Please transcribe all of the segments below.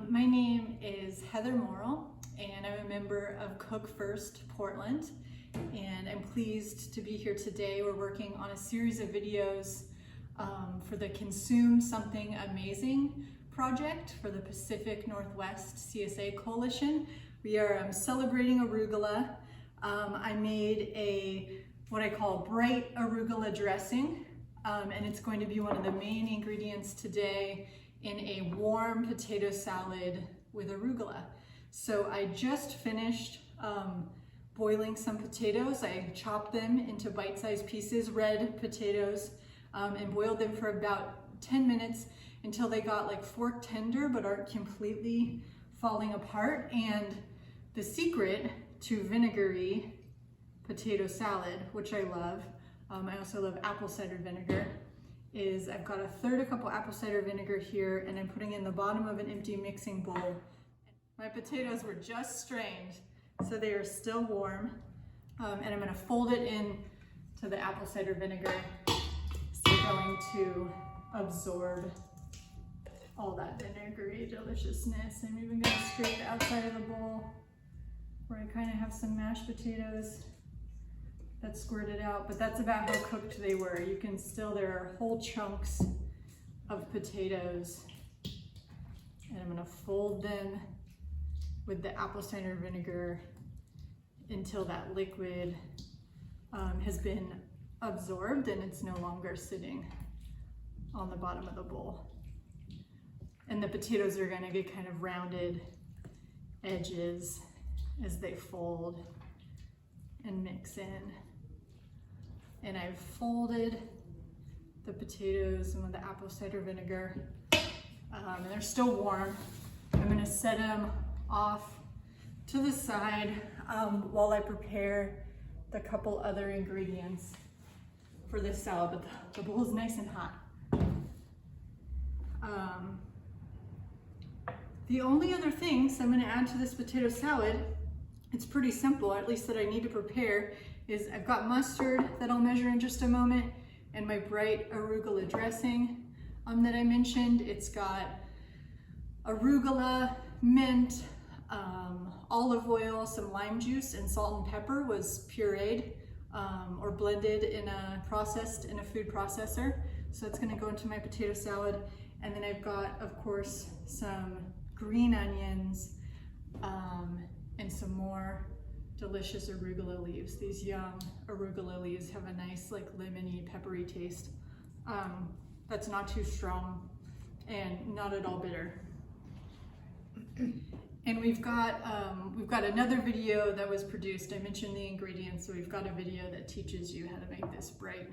My name is Heather Morrill, and I'm a member of Cook First Portland, and I'm pleased to be here today. We're working on a series of videos for the Consume Something Amazing project for the Pacific Northwest CSA Coalition. We are celebrating arugula. I made what I call bright arugula dressing, and it's going to be one of the main ingredients today in a warm potato salad with arugula. So I just finished boiling some potatoes. I chopped them into bite-sized pieces, red potatoes, and boiled them for about 10 minutes until they got like fork tender but aren't completely falling apart. And the secret to vinegary potato salad, which I love, I also love apple cider vinegar, is I've got 1/3 cup of apple cider vinegar here, and I'm putting in the bottom of an empty mixing bowl. My potatoes were just strained, so they are still warm, and I'm going to fold it in to the apple cider vinegar. So they're going to absorb all that vinegary deliciousness. I'm even going to scrape the outside of the bowl where I kind of have some mashed potatoes that squirted out, but that's about how cooked they were. You can still, there are whole chunks of potatoes, and I'm gonna fold them with the apple cider vinegar until that liquid has been absorbed and it's no longer sitting on the bottom of the bowl. And the potatoes are gonna get kind of rounded edges as they fold and mix in. And I've folded the potatoes in with the apple cider vinegar, and they're still warm. I'm gonna set them off to the side while I prepare the couple other ingredients for this salad, but the bowl is nice and hot. The only other things I'm gonna add to this potato salad, it's pretty simple, at least that I need to prepare, is I've got mustard that I'll measure in just a moment, and my bright arugula dressing that I mentioned. It's got arugula, mint, olive oil, some lime juice, and salt and pepper was pureed or blended processed in a food processor. So it's gonna go into my potato salad. And then I've got, of course, some green onions and some more delicious arugula leaves. These young arugula leaves have a nice, like, lemony, peppery taste. That's not too strong and not at all bitter. And we've got another video that was produced. I mentioned the ingredients, so we've got a video that teaches you how to make this bright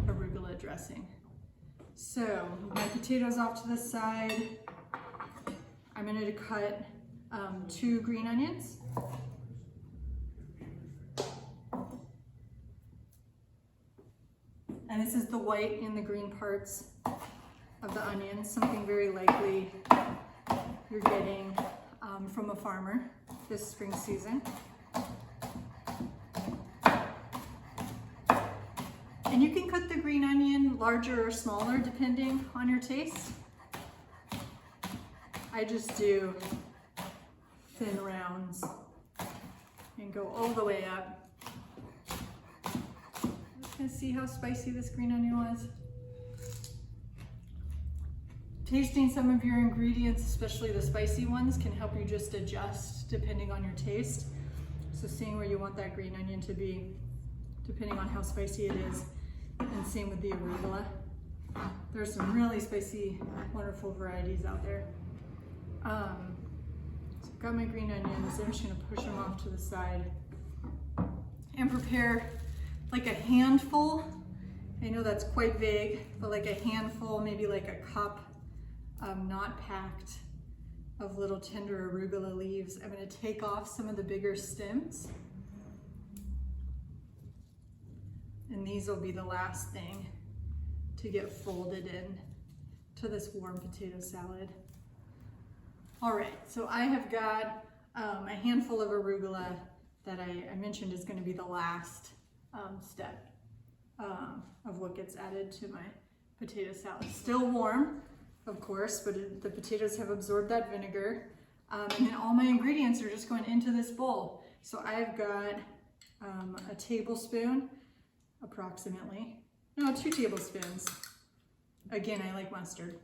arugula dressing. So my potatoes off to the side. I'm going to cut 2 green onions. And this is the white and the green parts of the onion, something very likely you're getting from a farmer this spring season. And you can cut the green onion larger or smaller depending on your taste. I just do thin rounds and go all the way up. And see how spicy this green onion was. Tasting some of your ingredients, especially the spicy ones, can help you just adjust depending on your taste. So seeing where you want that green onion to be, depending on how spicy it is, and same with the arugula. There's some really spicy, wonderful varieties out there. So I've got my green onions. I'm just gonna push them off to the side and prepare like a handful. I know that's quite vague, but like a handful, maybe like a cup, not packed, of little tender arugula leaves. I'm going to take off some of the bigger stems, and these will be the last thing to get folded in to this warm potato salad. All right, so I have got a handful of arugula that I mentioned is going to be the last step of what gets added to my potato salad. Still warm, of course, but the potatoes have absorbed that vinegar. And then all my ingredients are just going into this bowl. So I've got a tablespoon, approximately. No, 2 tablespoons. Again, I like mustard.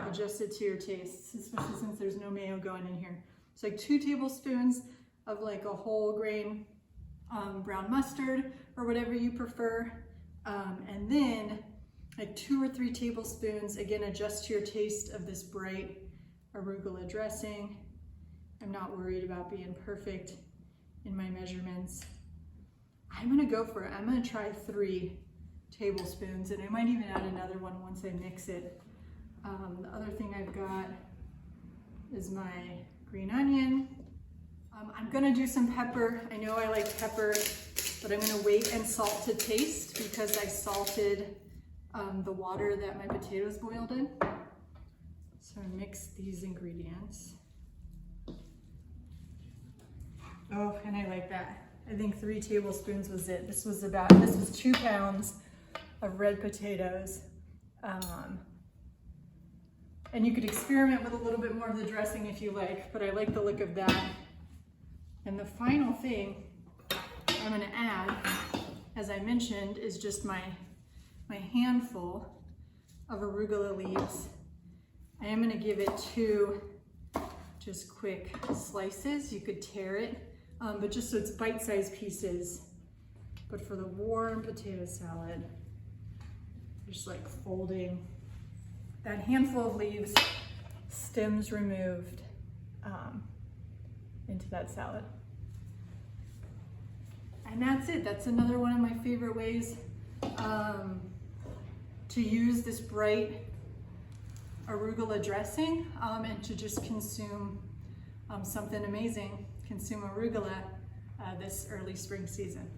Adjust it to your taste, especially since there's no mayo going in here. So like 2 tablespoons of like a whole grain brown mustard or whatever you prefer. And then like 2 or 3 tablespoons, again, adjust to your taste, of this bright arugula dressing. I'm not worried about being perfect in my measurements. I'm gonna go for it. I'm gonna try 3 tablespoons, and I might even add another one once I mix it. The other thing I've got is my green onion. I'm gonna do some pepper. I know I like pepper, but I'm gonna wait and salt to taste because I salted the water that my potatoes boiled in. So I mix these ingredients. Oh, and I like that. I think 3 tablespoons was it. This was 2 pounds of red potatoes. And you could experiment with a little bit more of the dressing if you like, but I like the look of that. And the final thing I'm gonna add, as I mentioned, is just my handful of arugula leaves. I am gonna give it 2 just quick slices. You could tear it, but just so it's bite-sized pieces. But for the warm potato salad, just like folding that handful of leaves, stems removed, into that salad. And that's it. That's another one of my favorite ways to use this bright arugula dressing and to just consume something amazing, consume arugula this early spring season.